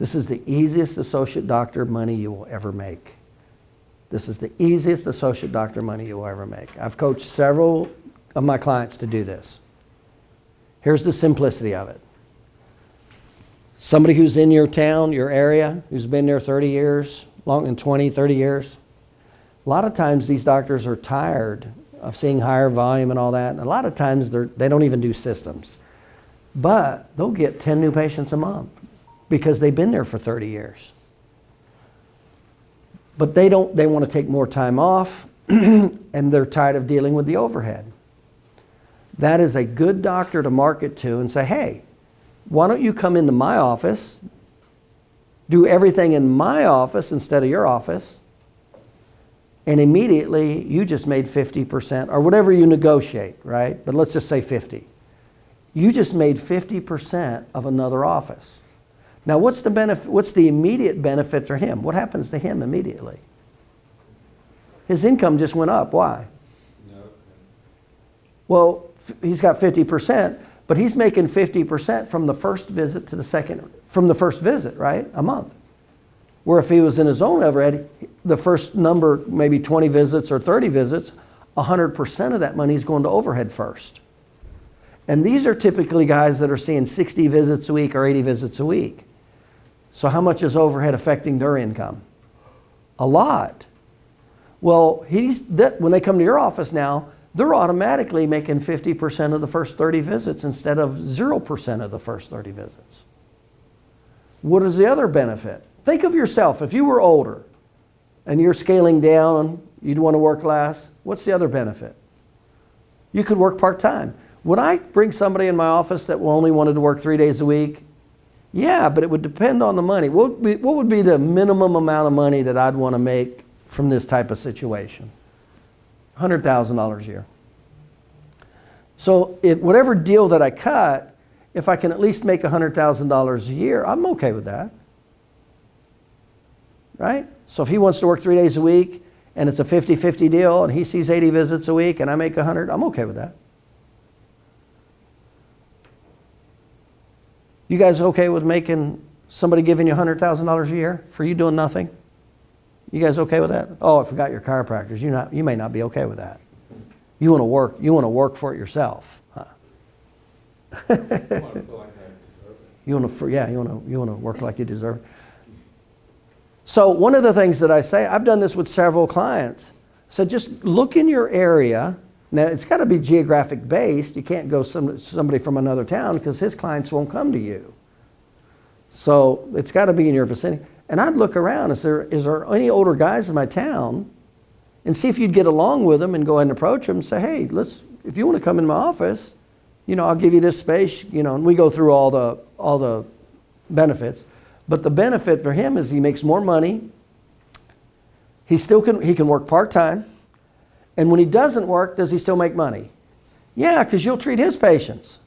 This is the easiest associate doctor money you will ever make. This is the easiest associate doctor money you will ever make. I've coached several of my clients to do this. Here's the simplicity of it. Somebody who's in your town, your area, who's been there 30 years, long than 20, 30 years. A lot of times these doctors are tired of seeing higher volume and all that. And a lot of times they don't even do systems. But they'll get 10 new patients a month because they've been there for 30 years. But they want to take more time off and they're tired of dealing with the overhead. That is a good doctor to market to and say, hey, why don't you come into my office, do everything in my office instead of your office, and immediately you just made 50%, or whatever you negotiate, right? But let's just say 50. You just made 50% of another office. Now what's the benefit? What's the immediate benefit for him? What happens to him immediately? His income just went up. Why? Well, he's got 50%, but he's making 50% from the first visit to the second, from the first visit, right? A month. Where if he was in his own overhead, the first number, maybe 20 visits or 30 visits, 100% of that money is going to overhead first. And these are typically guys that are seeing 60 visits a week or 80 visits a week. So how much is overhead affecting their income? A lot. Well, when they come to your office now, they're automatically making 50% of the first 30 visits instead of 0% of the first 30 visits. What is the other benefit? Think of yourself. If you were older and you're scaling down, you'd want to work less. What's the other benefit? You could work part-time. Would I bring somebody in my office that only wanted to work 3 days a week? Yeah, but it would depend on the money. What would be the minimum amount of money that I'd want to make from this type of situation? $100,000 a year. So whatever deal that I cut, if I can at least make $100,000 a year, I'm okay with that. Right? So if he wants to work 3 days a week and it's a 50-50 deal and he sees 80 visits a week and I make 100, I'm okay with that. You guys okay with making somebody giving you $100,000 a year for you doing nothing? You guys okay with that? Oh, I forgot your chiropractors. You may not be okay with that. You want to work for it yourself. Huh? You want to work like you deserve it. So one of the things that I say, I've done this with several clients. So just look in your area. Now it's got to be geographic based. You can't go somebody from another town because his clients won't come to you. So it's got to be in your vicinity. And I'd look around. Is there any older guys in my town? And see if you'd get along with them and go ahead and approach them and say, hey, if you want to come in my office, I'll give you this space, and we go through all the benefits. But the benefit for him is he makes more money. He can work part-time. And when he doesn't work, does he still make money? Yeah, because you'll treat his patients.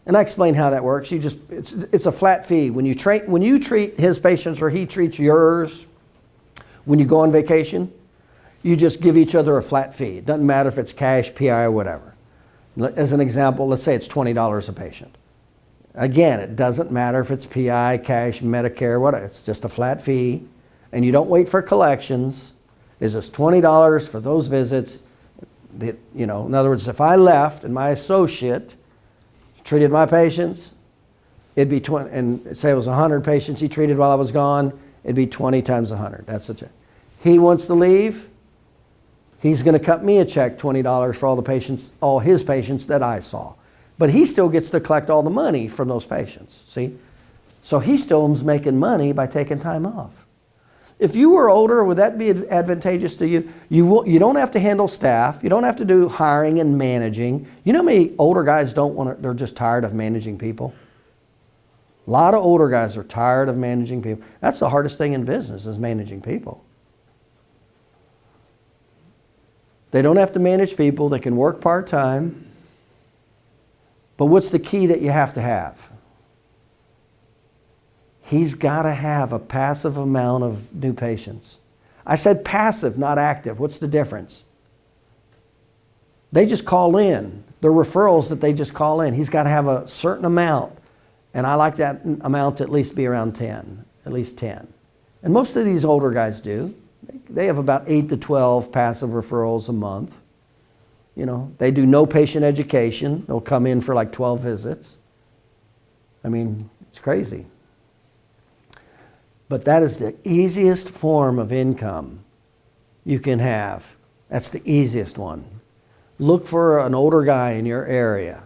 And I explain how that works. It's a flat fee. When you treat his patients or he treats yours, when you go on vacation, you just give each other a flat fee. It doesn't matter if it's cash, PI, or whatever. As an example, let's say it's $20 a patient. Again, it doesn't matter if it's PI, cash, Medicare, whatever. It's just a flat fee. And you don't wait for collections. It's just $20 for those visits. In other words, if I left and my associate treated my patients, it'd be 20, and say it was 100 patients he treated while I was gone, it'd be 20 times 100. That's the check. He wants to leave, he's going to cut me a check, $20 for all his patients that I saw. But he still gets to collect all the money from those patients, see? So he still is making money by taking time off. If you were older, would that be advantageous to you? You don't have to handle staff. You don't have to do hiring and managing. You know how many older guys they're just tired of managing people? A lot of older guys are tired of managing people. That's the hardest thing in business is managing people. They don't have to manage people. They can work part-time. But what's the key that you have to have? He's got to have a passive amount of new patients. I said passive, not active. What's the difference? They just call in. They're referrals that they just call in. He's got to have a certain amount. And I like that amount to at least be around 10, at least 10. And most of these older guys do. They have about 8 to 12 passive referrals a month. You know, they do no patient education. They'll come in for like 12 visits. I mean, it's crazy. But that is the easiest form of income you can have. That's the easiest one. Look for an older guy in your area.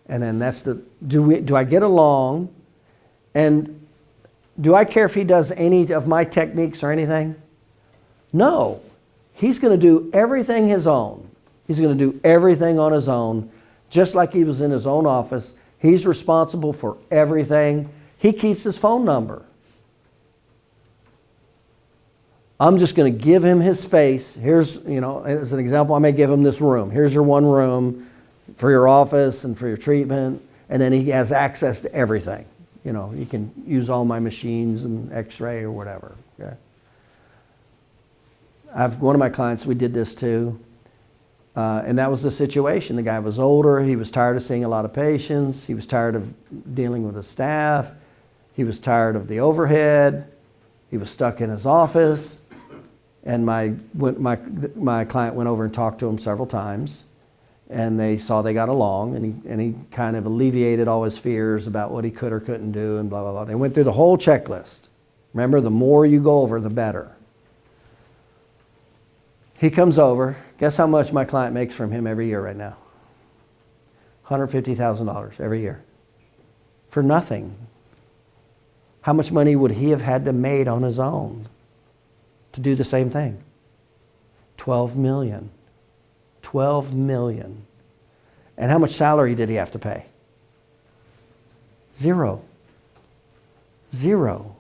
And then that's the, do I get along? And do I care if he does any of my techniques or anything? No. He's going to do everything his own. He's going to do everything on his own, just like he was in his own office. He's responsible for everything. He keeps his phone number. I'm just going to give him his space. Here's, you know, as an example, I may give him this room. Here's your one room for your office and for your treatment. And then he has access to everything. You know, you can use all my machines and x-ray or whatever. Okay? One of my clients, we did this too. And that was the situation. The guy was older. He was tired of seeing a lot of patients. He was tired of dealing with the staff. He was tired of the overhead. He was stuck in his office. And my client went over and talked to him several times. And they saw they got along. And he kind of alleviated all his fears about what he could or couldn't do and blah, blah, blah. They went through the whole checklist. Remember, the more you go over, the better. He comes over. Guess how much my client makes from him every year right now? $150,000 every year. For nothing. How much money would he have had to made on his own to do the same thing? 12 million. 12 million. And how much salary did he have to pay? Zero. Zero.